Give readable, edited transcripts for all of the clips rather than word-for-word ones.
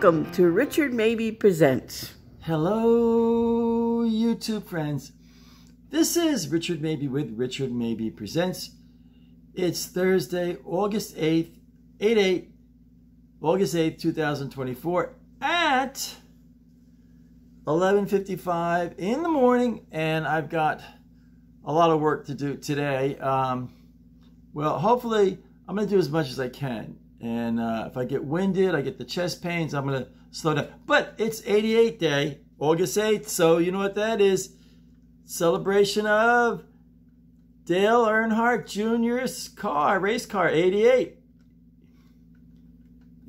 Welcome to Richard Mabey Presents. Hello, YouTube friends. This is Richard Mabey with Richard Mabey Presents. It's Thursday, August 8th, 2024 at 11:55 in the morning, and I've got a lot of work to do today. Well, hopefully I'm going to do as much as I can. And if I get winded, I get the chest pains, I'm going to slow down. But it's 88 day, August 8th, so you know what that is. Celebration of Dale Earnhardt Jr.'s car, race car, 88.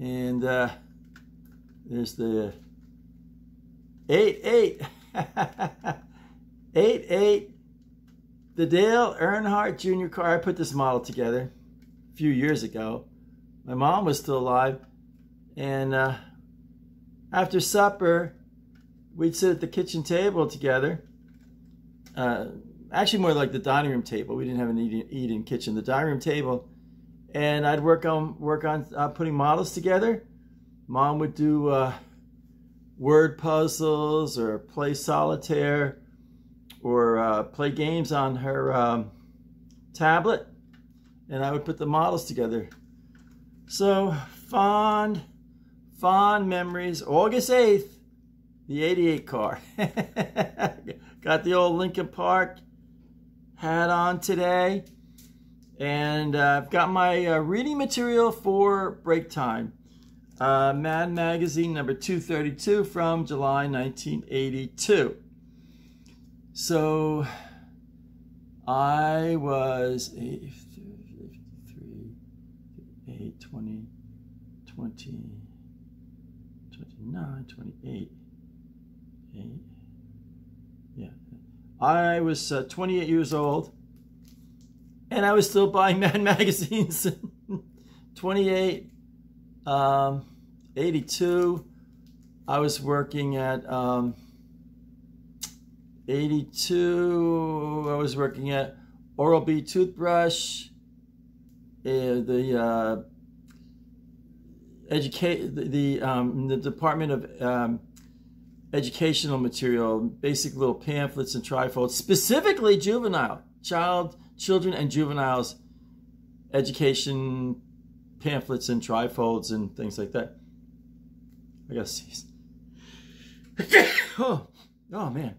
And there's the 88. 88. The Dale Earnhardt Jr. car. I put this model together a few years ago. My mom was still alive, and after supper, we'd sit at the kitchen table together. Actually, more like the dining room table. We didn't have an eat-in kitchen. The dining room table, and I'd work on putting models together. Mom would do word puzzles or play solitaire or play games on her tablet, and I would put the models together. So, fond memories. August 8th, the 88 car. Got the old Lincoln Park hat on today. And I've got my reading material for break time. Mad Magazine number 232 from July 1982. So, I was 20, 29, 28, 8, yeah. I was 28 years old, and I was still buying Mad magazines. 28, 82, I was working at, 82, I was working at Oral-B Toothbrush, the Department of Educational Material, basic little pamphlets and trifolds, specifically juvenile, children and juveniles education pamphlets and trifolds and things like that. I gotta sneeze. Oh man.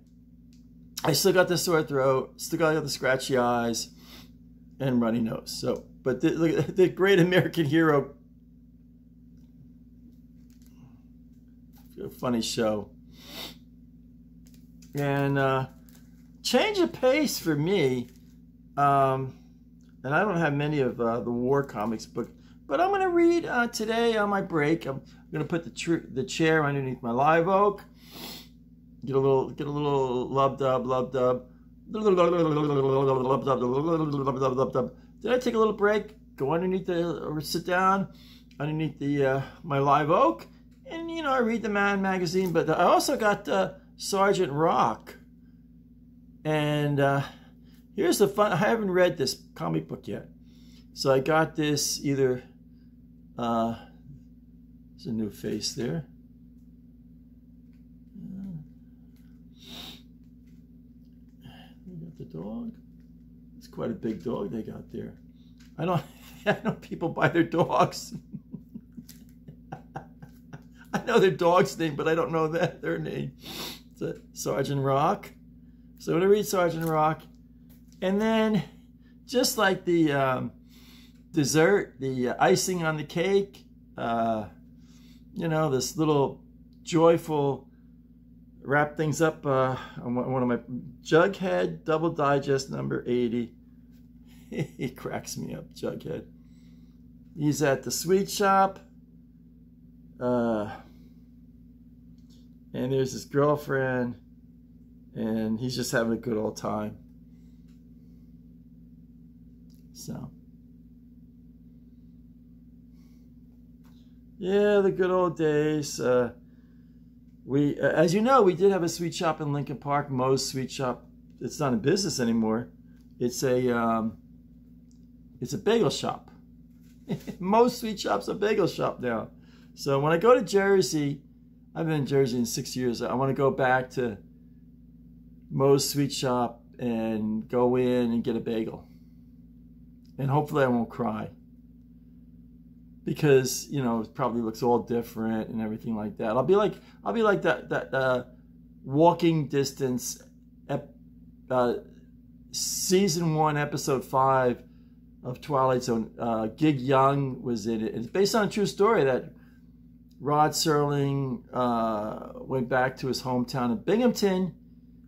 I still got the sore throat, still got the scratchy eyes and runny nose. So, but the great American hero, funny show, and change of pace for me. And I don't have many of the war comics, but I'm going to read today on my break. I'm going to put the chair underneath my live oak. Get a little lub dub. Did I take a little break? Go underneath or sit down underneath my live oak, and I read the Mad magazine. But I also got Sergeant Rock, and here's the fun. I haven't read this comic book yet, so I got this either. There's a new face there. The dog. It's quite a big dog they got there. I know people buy their dogs. I know their dog's name, but I don't know their name. It's Sergeant Rock. So I'm going to read Sergeant Rock. And then, just like the dessert, the icing on the cake, this little joyful, wrap things up on one of my Jughead Double Digest number 80. He cracks me up, Jughead. He's at the sweet shop, and there's his girlfriend, and he's just having a good old time. So, yeah, the good old days. We, as you know, we did have a sweet shop in Lincoln Park, Moe's Sweet Shop. It's not in business anymore. It's a bagel shop. Moe's Sweet Shop's a bagel shop now. So when I go to Jersey, I've been in Jersey in 6 years. I want to go back to Moe's Sweet Shop and go in and get a bagel. And hopefully I won't cry. Because, you know, it probably looks all different and everything like that. I'll be like that Walking Distance season 1, episode 5 of Twilight Zone. Gig Young was in it. It's based on a true story that Rod Serling went back to his hometown of Binghamton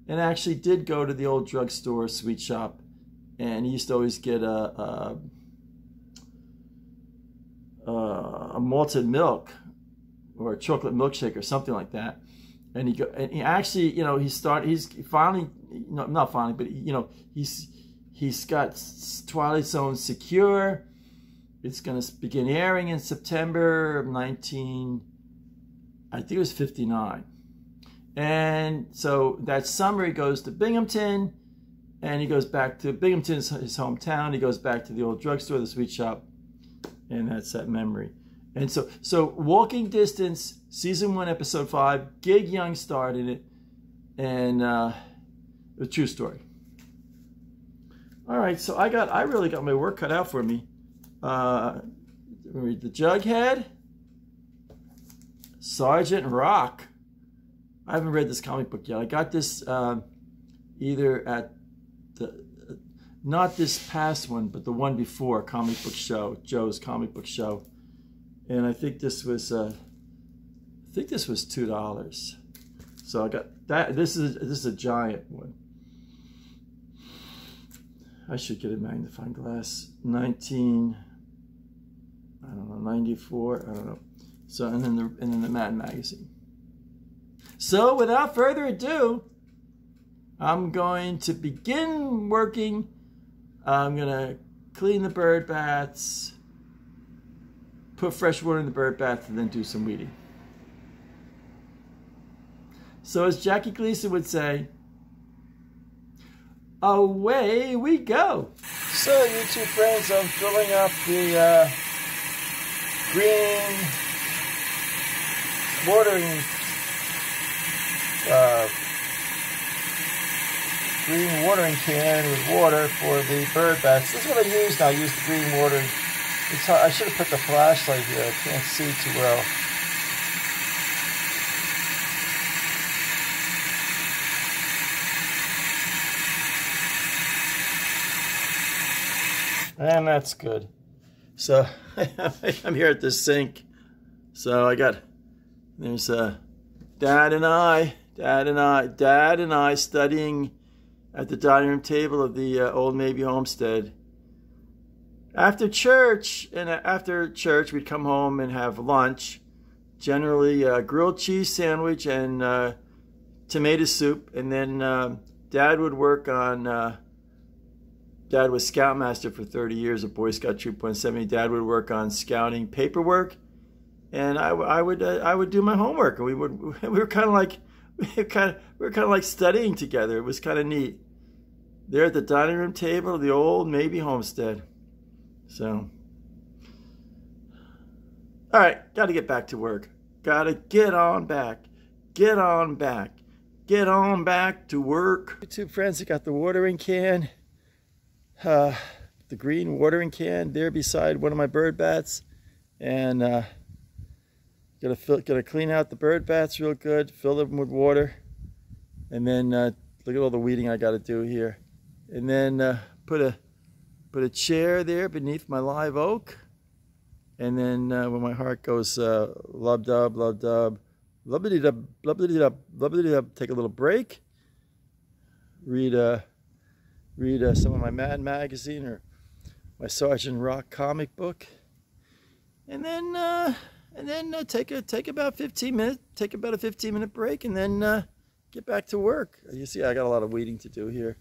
and actually did go to the old drugstore Sweet Shop, and he used to always get a malted milk or a chocolate milkshake or something like that. And he actually, you know, he's got Twilight Zone secure. It's going to begin airing in September of I think it was 59. And so that summer he goes to Binghamton, and he goes back to Binghamton, his hometown. He goes back to the old drugstore, the Sweet Shop, and that's that memory. And so Walking Distance, season 1, episode 5, Gig Young starred in it, and a true story. All right, so I really got my work cut out for me. Read the Jughead, Sergeant Rock. I haven't read this comic book yet. I got this either at not this past one, but the one before, comic book show, Joe's comic book show, and I think this was $2. So I got that. This is a giant one. I should get a magnifying glass. 94. I don't know. So and then the Mad magazine. So without further ado, I'm going to begin working. I'm gonna clean the bird baths, put fresh water in the bird bath, and then do some weeding. So as Jackie Gleason would say, away we go. So YouTube friends, I'm filling up the green watering can with water for the bird baths. This is what I use now. I use the green water. I should have put the flashlight here. I can't see too well. And that's good. So I'm here at the sink. So there's Dad and I studying at the dining room table of the old Mabee homestead. After church, we'd come home and have lunch. Generally a grilled cheese sandwich and tomato soup. And then Dad would work on. Dad was Scoutmaster for 30 years at Boy Scout Troop 170. Dad would work on scouting paperwork, and I would do my homework. And we were kind of like studying together. It was kind of neat. There at the dining room table of the old Mabee homestead. So, all right, got to get back to work. Got to get on back. Get on back. Get on back to work. YouTube friends, I got the watering can. The green watering can there beside one of my bird baths, and gotta clean out the bird baths real good, fill them with water, and then look at all the weeding I got to do here, and then put a chair there beneath my live oak, and then when my heart goes lub dub, lubbity dub, take a little break, read some of my Mad magazine or my Sergeant Rock comic book, and then take about a 15-minute break, and then get back to work. You see, I got a lot of weeding to do here.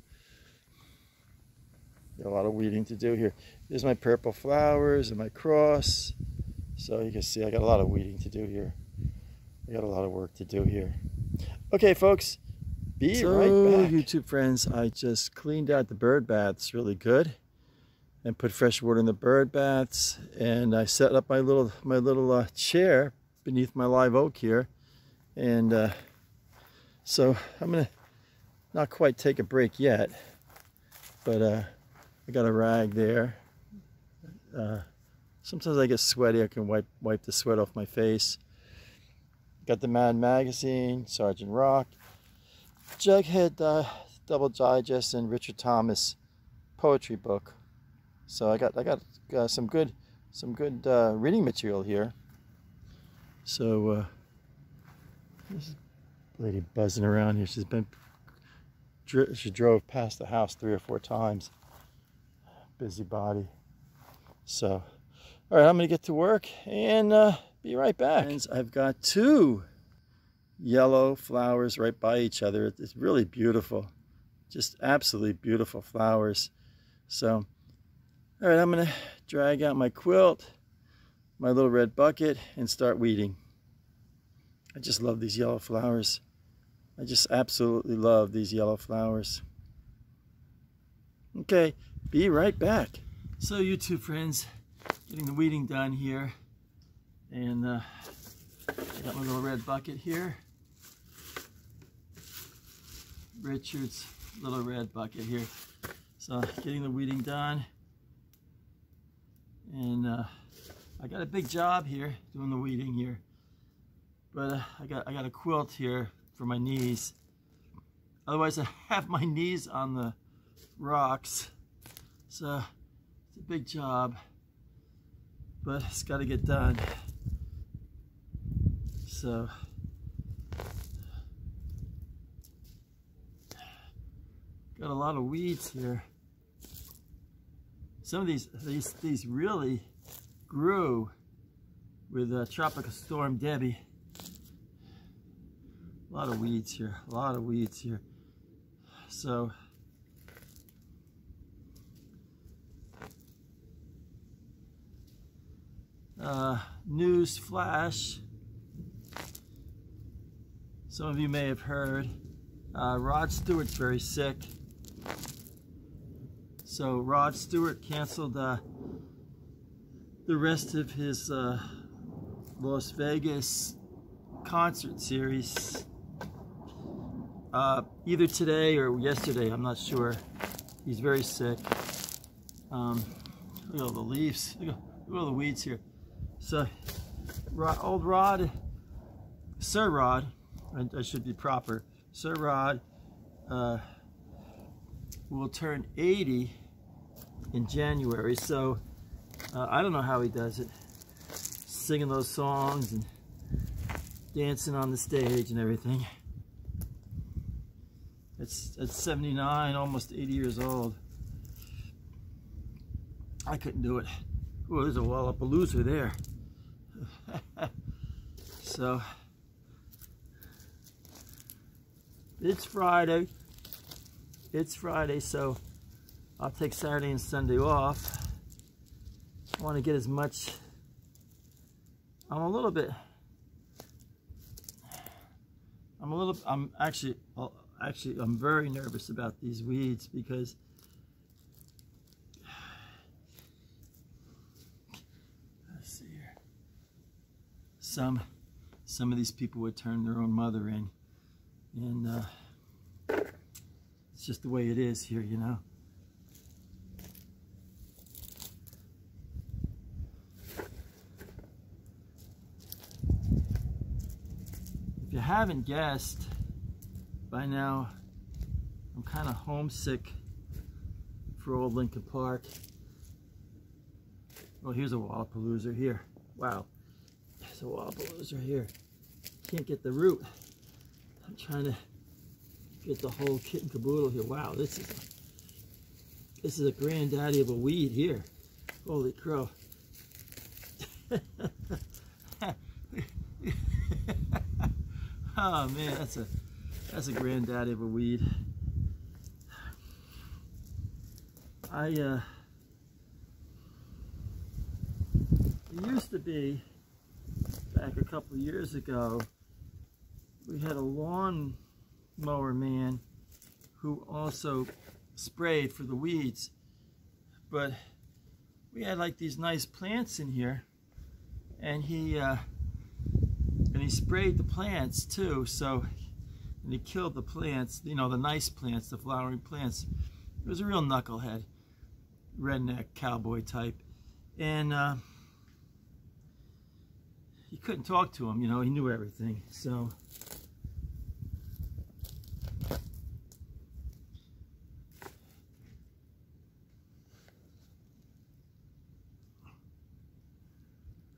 There's my purple flowers and my cross. So you can see I got a lot of weeding to do here. I got a lot of work to do here. Okay, folks. Be right back. YouTube friends, I just cleaned out the bird baths really good and put fresh water in the bird baths, and I set up my little chair beneath my live oak here. And so I'm gonna not quite take a break yet, but I got a rag there. Sometimes I get sweaty. I can wipe the sweat off my face. Got the Mad Magazine, Sergeant Rock, Jughead Double Digest, and Richard Thomas poetry book. So I got some good reading material here. So this lady buzzing around here. She drove past the house 3 or 4 times. Busybody. So, all right, I'm gonna get to work and be right back. Friends, I've got 2 yellow flowers right by each other. It's really beautiful, just absolutely beautiful flowers. So, all right, I'm gonna drag out my quilt, my little red bucket, and start weeding. I just love these yellow flowers. I just absolutely love these yellow flowers. Okay, be right back. So you two friends, getting the weeding done here. And I got my little red bucket here. Richard's little red bucket here. So getting the weeding done. And I got a big job here doing the weeding here. But I got a quilt here for my knees. Otherwise I have my knees on the rocks. So it's a big job, but it's got to get done. So got a lot of weeds here. Some of these really grew with Tropical Storm Debbie. A lot of weeds here, a lot of weeds here. So news flash. Some of you may have heard Rod Stewart's very sick. So Rod Stewart canceled the rest of his Las Vegas concert series either today or yesterday, I'm not sure. He's very sick. Look at all the leaves, look at all the weeds here. So old Rod, Sir Rod, I should be proper, Sir Rod will turn 80 in January. So I don't know how he does it, singing those songs and dancing on the stage and everything. It's 79, almost 80 years old. I couldn't do it. Oh, there's a Wallapalooza there. So it's Friday. It's Friday, so I'll take Saturday and Sunday off. I want to get as much. I'm very nervous about these weeds because let's see here. Some of these people would turn their own mother in, and it's just the way it is here, you know. If you haven't guessed by now, I'm kind of homesick for old Lincoln Park. Well, here's a Wallapalooza here. Wow, there's a Wallapalooza here. Can't get the root. I'm trying to get the whole kit and caboodle here. Wow, this is a granddaddy of a weed here. Holy crow. Oh man, that's a granddaddy of a weed. It used to be, back a couple of years ago, we had a lawn mower man who also sprayed for the weeds, but we had like these nice plants in here, and he And he sprayed the plants too, so, and he killed the plants, you know, the nice plants, the flowering plants. It was a real knucklehead, redneck cowboy type. And you couldn't talk to him, you know, he knew everything. So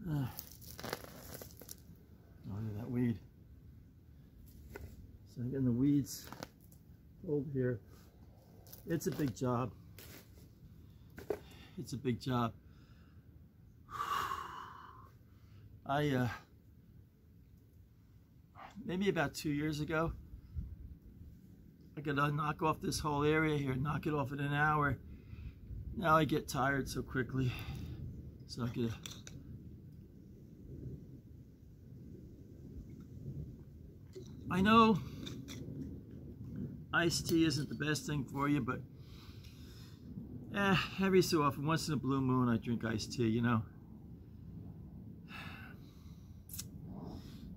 oh, that weed. So I'm getting the weeds pulled here. It's a big job. It's a big job. Maybe about 2 years ago, I could knock off this whole area here, knock it off in an hour. Now I get tired so quickly, so I could. I know iced tea isn't the best thing for you, but every so often, once in a blue moon, I drink iced tea, you know.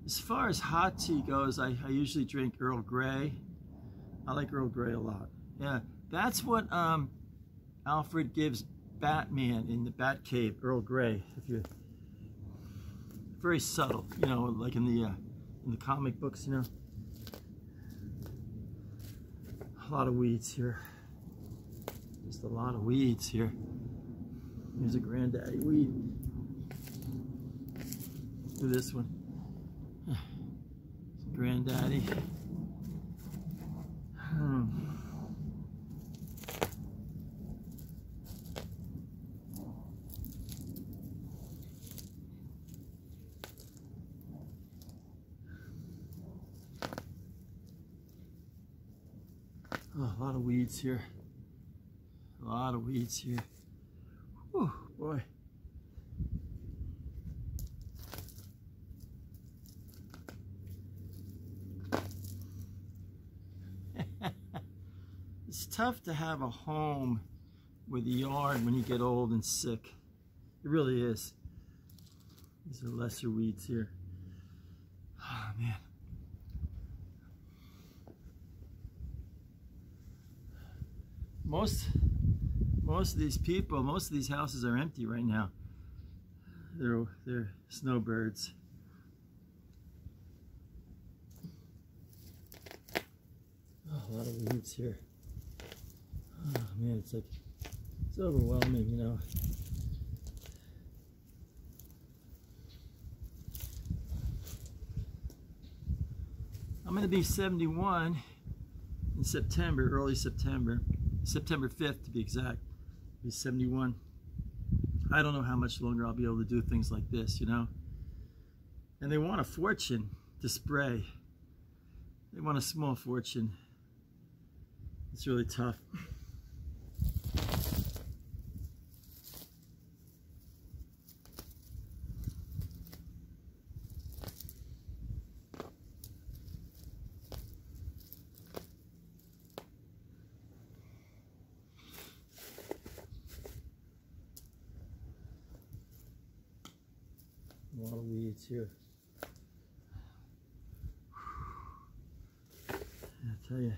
As far as hot tea goes, I usually drink Earl Grey. I like Earl Grey a lot. Yeah, that's what Alfred gives Batman in the Batcave, Earl Grey. If you're very subtle, you know, like in the comic books, you know. A lot of weeds here. Just a lot of weeds here. Here's a granddaddy weed. Look at this one. Granddaddy. Oh, a lot of weeds here. A lot of weeds here. Whew, boy. It's tough to have a home with a yard when you get old and sick. It really is. These are lesser weeds here. Oh, man. Most of these people, most of these houses are empty right now. They're snowbirds. Oh, a lot of weeds here. Oh man, it's overwhelming, you know. I'm gonna be 71 in September, early September. September 5th to be exact. I'll be 71. I don't know how much longer I'll be able to do things like this, you know. And they want a fortune to spray. They want a small fortune. It's really tough. A lot of weeds here. I tell you.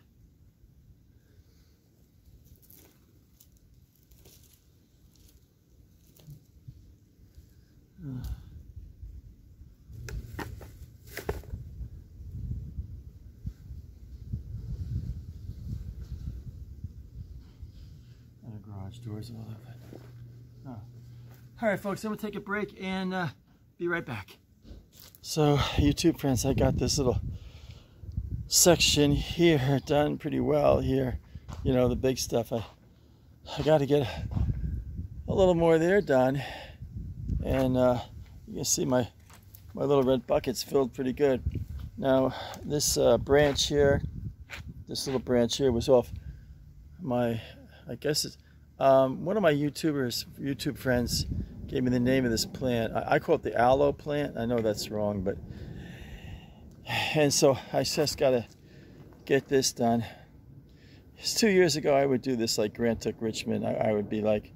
Garage doors all over. Oh. All right, folks, I'm gonna take a break and be right back. So, YouTube friends, I got this little section here done pretty well here. You know, the big stuff. I got to get a little more there done, and you can see my little red bucket's filled pretty good. Now, this branch here, this little branch here was off my, I guess it's one of my YouTube friends gave me the name of this plant. I call it the aloe plant. I know that's wrong, but, and so I just got to get this done. Just 2 years ago, I would do this like Grant Took Richmond. I would be like,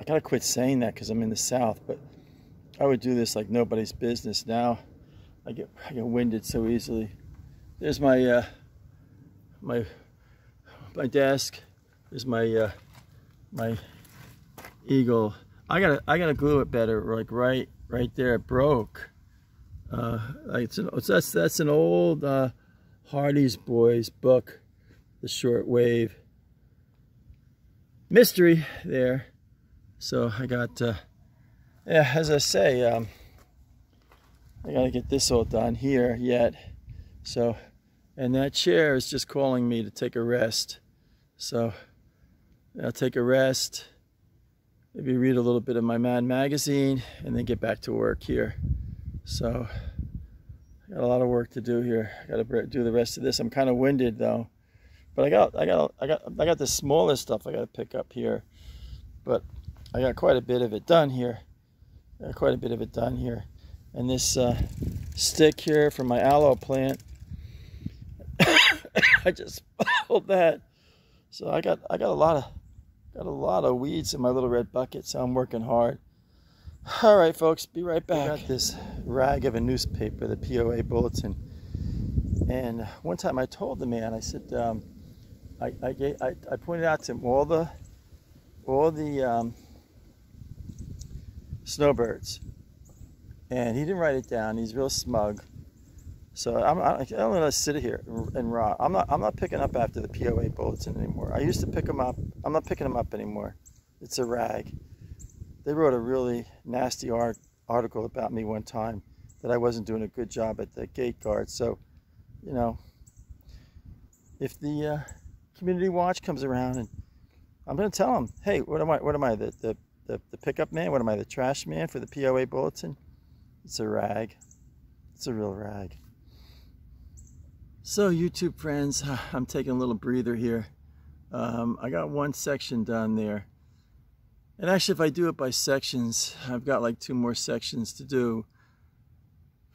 I got to quit saying that because I'm in the South, but I would do this like nobody's business. Now I get winded so easily. There's my my desk. There's my my Eagle. I gotta glue it better. Like right there, it broke. That's an old Hardy's Boys book, The Short Wave Mystery there. So I got yeah, as I say, I gotta get this all done here yet. So, and that chair is just calling me to take a rest. So I'll take a rest, maybe read a little bit of my Mad magazine, and then get back to work here. So I got a lot of work to do here. I got to do the rest of this. I'm kind of winded though, but I got the smaller stuff I got to pick up here. But I got quite a bit of it done here. And this stick here from my aloe plant, I just pulled that. So I got a lot of weeds in my little red bucket. So I'm working hard. All right, folks, be right back. I got this rag of a newspaper, the POA Bulletin, and one time I told the man, I said, I pointed out to him all the snowbirds, and he didn't write it down. He's real smug. So I'm gonna sit here and rot. I'm not picking up after the POA Bulletin anymore. I used to pick them up. I'm not picking them up anymore. It's a rag. They wrote a really nasty article about me one time that I wasn't doing a good job at the gate guard. So, you know, if the Community Watch comes around, and I'm going to tell them, hey, what am I, the pickup man? What am I, the trash man for the POA Bulletin? It's a rag. It's a real rag. So, YouTube friends, I'm taking a little breather here. I got one section done there. And actually, if I do it by sections, I've got like 2 more sections to do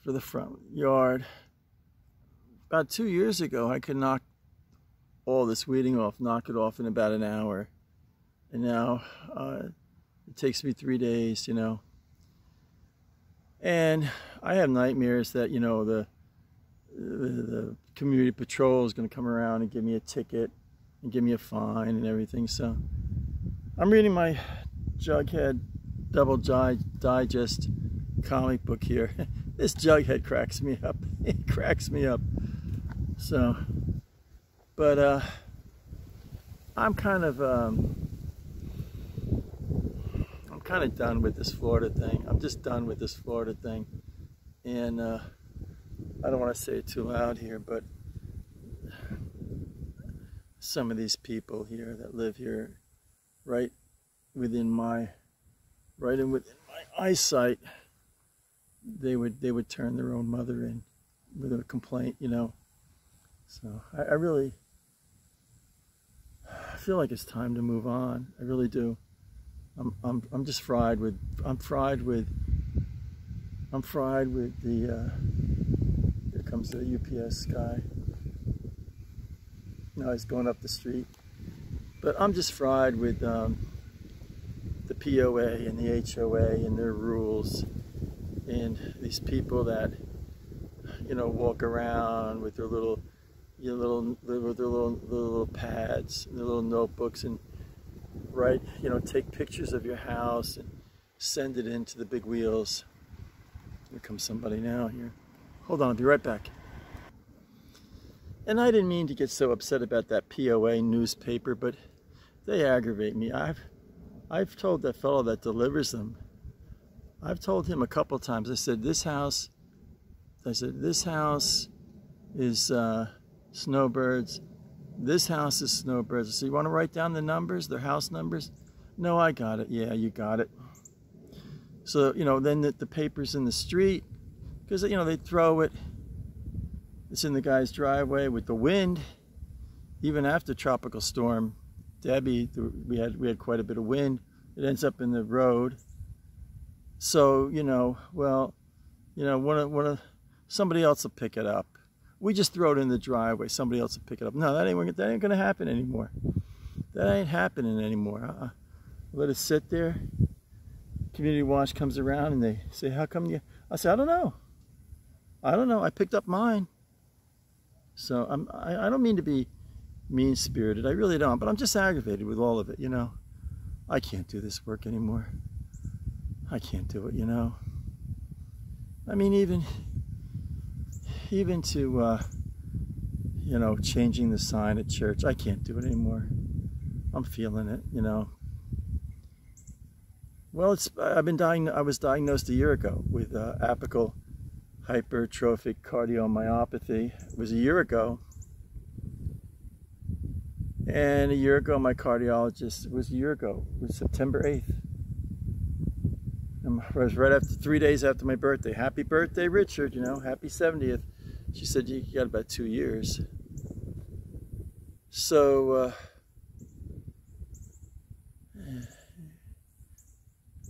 for the front yard. About 2 years ago, I could knock all this weeding off, knock it off in about an hour. And now it takes me 3 days, you know. And I have nightmares that, you know, the community patrol is going to come around and give me a ticket and give me a fine and everything. So I'm reading my Jughead Double Digest comic book here. This Jughead cracks me up. It cracks me up. So, but I'm kind of done with this Florida thing. I'm just done with this Florida thing, and I don't want to say it too loud here, but some of these people here that live here, right within my eyesight, they would turn their own mother in with a complaint, you know. So I really feel like it's time to move on. I really do. I'm just fried with the here comes the UPS guy. Now he's going up the street. But I'm just fried with the POA and the HOA and their rules, and these people that, you know, walk around with their little pads and their little notebooks and write, you know, take pictures of your house and send it into the big wheels. Here comes somebody now here. Hold on, I'll be right back. And I didn't mean to get so upset about that POA newspaper, but they aggravate me. I've told that fellow that delivers them, I've told him a couple times, I said, this house is snowbirds. This house is snowbirds. So you want to write down the numbers, their house numbers? No, I got it. Yeah, you got it. So, you know, then the paper's in the street, because, you know, they throw it. It's in the guy's driveway with the wind. Even after Tropical Storm Debbie, we had quite a bit of wind. It ends up in the road. So, you know, well, you know, somebody else will pick it up. We just throw it in the driveway. Somebody else will pick it up. No, that ain't going to happen anymore. That ain't happening anymore. Let it sit there. Community Watch comes around and they say, how come you? I say, I don't know. I don't know. I picked up mine. So I don't mean to be mean-spirited. I really don't. But I'm just aggravated with all of it, you know. I can't do this work anymore. I can't do it, you know. I mean, even to, you know, changing the sign at church, I can't do it anymore. I'm feeling it, you know. Well, I was diagnosed a year ago with apical hypertrophic cardiomyopathy. It was a year ago. And a year ago, my cardiologist, it was September 8th. It was right after 3 days after my birthday. Happy birthday, Richard, you know, happy 70th. She said, you got about 2 years. So,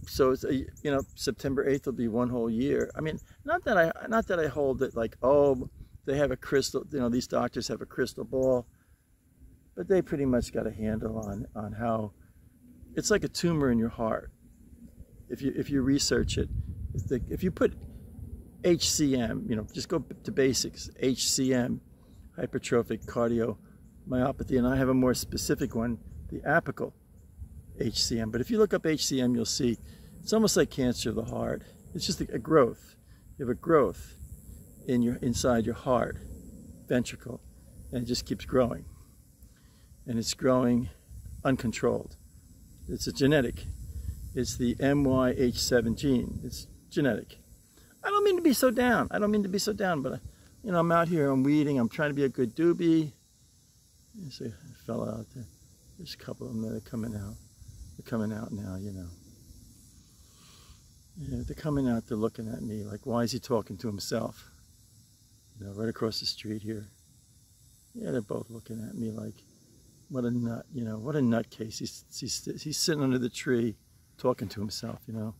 it's you know, September 8th will be 1 whole year. I mean, not that I hold it like, oh, they have a crystal, you know, these doctors have a crystal ball, but they pretty much got a handle on how it's like a tumor in your heart. If you research it, if you put HCM, you know, just go to basics, HCM, hypertrophic cardiomyopathy, and I have a more specific one, the apical HCM. But if you look up HCM, you'll see it's almost like cancer of the heart. It's just a growth. You have a growth inside your heart ventricle, and it just keeps growing. And it's growing uncontrolled. It's a genetic. It's the MYH7 gene. It's genetic. I don't mean to be so down. I don't mean to be so down, but you know, I'm out here, I'm weeding, I'm trying to be a good doobie. There's a fella out there. There's a couple of them that are coming out. They're coming out now, you know. Yeah, they're coming out, they're looking at me like, why is he talking to himself? You know, right across the street here. Yeah, they're both looking at me like, what a nut, you know, what a nutcase. He's sitting under the tree talking to himself, you know.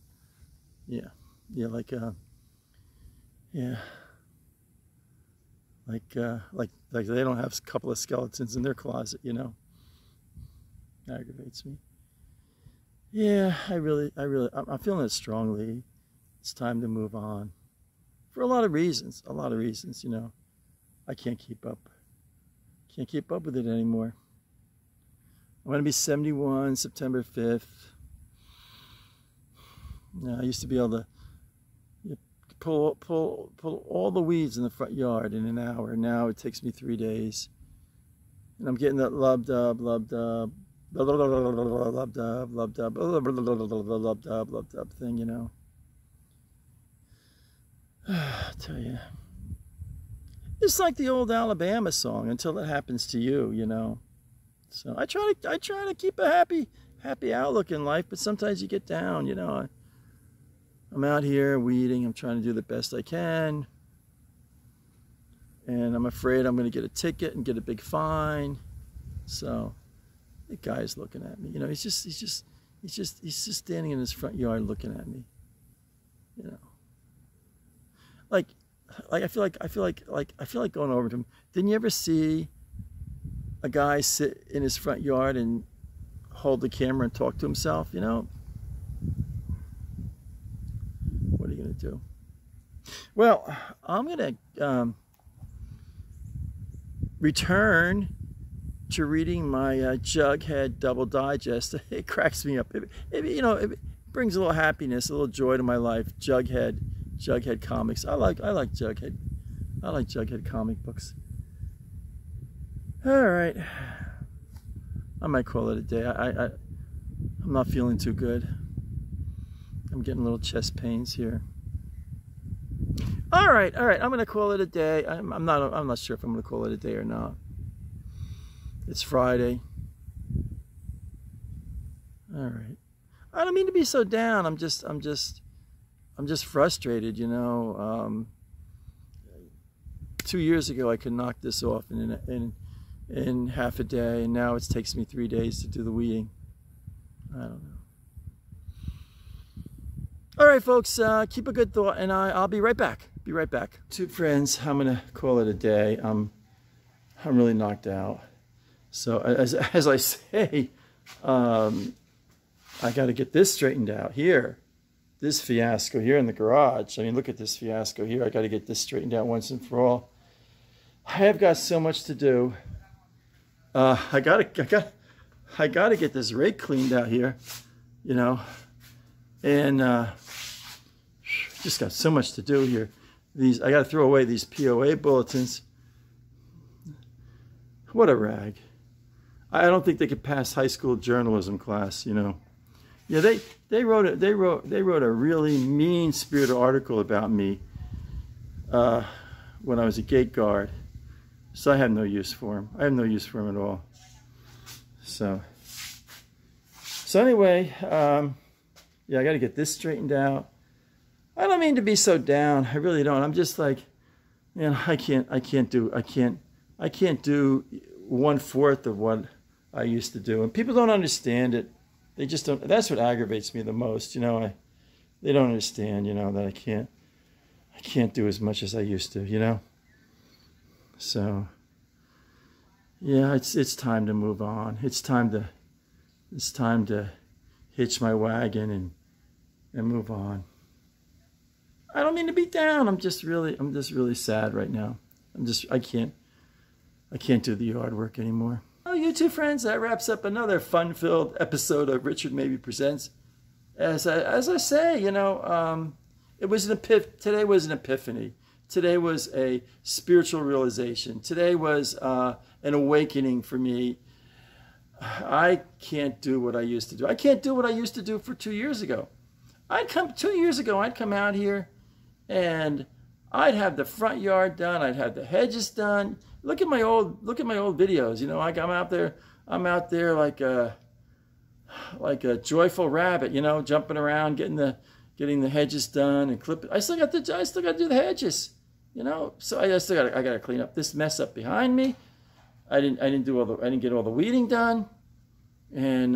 Yeah, yeah, like they don't have a couple of skeletons in their closet, you know. Aggravates me. Yeah, I'm feeling it strongly. It's time to move on. For a lot of reasons, you know. I can't keep up. Can't keep up with it anymore. I'm going to be 71 September 5th. Now, I used to be able to pull all the weeds in the front yard in an hour. Now it takes me 3 days. And I'm getting that lub-dub thing, you know. I tell you. It's like the old Alabama song, until it happens to you, you know. So I try to keep a happy outlook in life, but sometimes you get down, you know. I'm out here weeding, I'm trying to do the best I can. And I'm afraid I'm going to get a ticket and get a big fine. So the guy's looking at me, you know, he's just standing in his front yard looking at me. You know. Like I feel like going over to him. Didn't you ever see a guy sit in his front yard and hold the camera and talk to himself, you know? What are you going to do? Well, I'm going to return to reading my Jughead Double Digest. It cracks me up. It brings a little happiness, a little joy to my life. Jughead comics. I like Jughead. I like Jughead comic books. All right. I might call it a day. I'm not feeling too good. I'm getting little chest pains here. All right. I'm gonna call it a day. I'm not sure if I'm gonna call it a day or not. It's Friday. All right. I don't mean to be so down. I'm just frustrated, you know. 2 years ago, I could knock this off in half a day, and now it takes me 3 days to do the weeding. I don't know. All right, folks, keep a good thought, and I'll be right back. Be right back. Two friends, I'm gonna call it a day. I'm really knocked out. So as I say, I got to get this straightened out here. this fiasco here in the garage. I mean, look at this fiasco here. I got to get this straightened out once and for all. I have got so much to do. I gotta get this rake cleaned out here, you know, and just got so much to do here. I gotta throw away these POA bulletins. What a rag! I don't think they could pass high school journalism class, you know. Yeah, they wrote a really mean-spirited article about me when I was a gate guard. So I have no use for him. I have no use for him at all. So anyway, yeah, I got to get this straightened out. I don't mean to be so down. I really don't. I'm just like, man, I can't do 1/4 of what I used to do. And people don't understand it. They just don't. That's what aggravates me the most. You know, they don't understand, you know, that I can't do as much as I used to, you know. So, yeah, it's time to move on. It's time to hitch my wagon and move on. I don't mean to be down. I'm just really sad right now. I can't do the yard work anymore. Oh, you two friends, that wraps up another fun-filled episode of Richard Maybe Presents. As I say, you know, it was today was an epiphany. Today was a spiritual realization. Today was an awakening for me. I can't do what I used to do. I can't do what I used to do for 2 years ago. 2 years ago, I'd come out here and I'd have the front yard done. I'd have the hedges done. Look at my old videos. You know, I'm out there like a joyful rabbit. You know, jumping around, getting the hedges done and clipping. I still got to do the hedges. You know, so I got to clean up this mess up behind me. I didn't get all the weeding done, and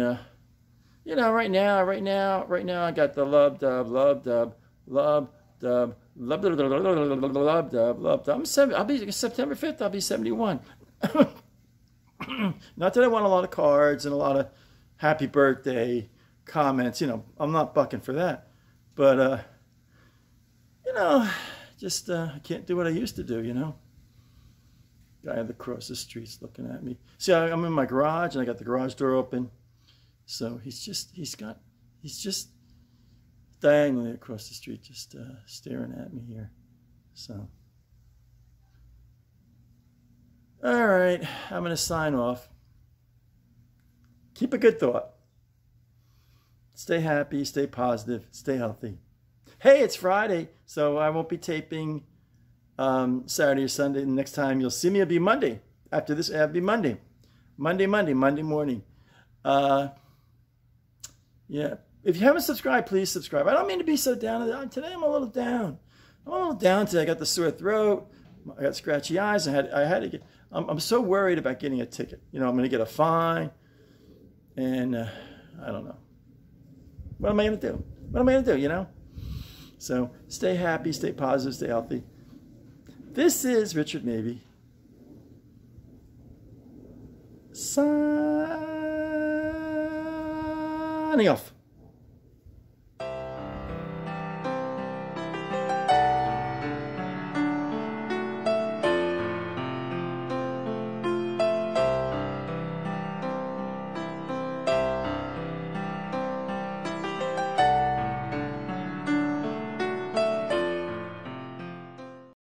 you know, right now I got the love dub. I'll be September 5th. I'll be 71. Not that I want a lot of cards and a lot of happy birthday comments. You know, I'm not bucking for that, but you know, just I can't do what I used to do. You know, guy across the street's looking at me. See, I'm in my garage and I got the garage door open, so he's just diagonally across the street, just staring at me here. So, all right, I'm going to sign off. Keep a good thought. Stay happy, stay positive, stay healthy. Hey, it's Friday, so I won't be taping Saturday or Sunday. The next time you'll see me, it'll be Monday. After this, it'll be Monday. Monday morning. Yeah. If you haven't subscribed, please subscribe. I don't mean to be so down. Today I'm a little down. Today. I got the sore throat. I got scratchy eyes. I'm so worried about getting a ticket. You know, I'm going to get a fine. And I don't know. What am I going to do? What am I going to do, you know? So stay happy, stay positive, stay healthy. This is Richard Maybe. Signing off.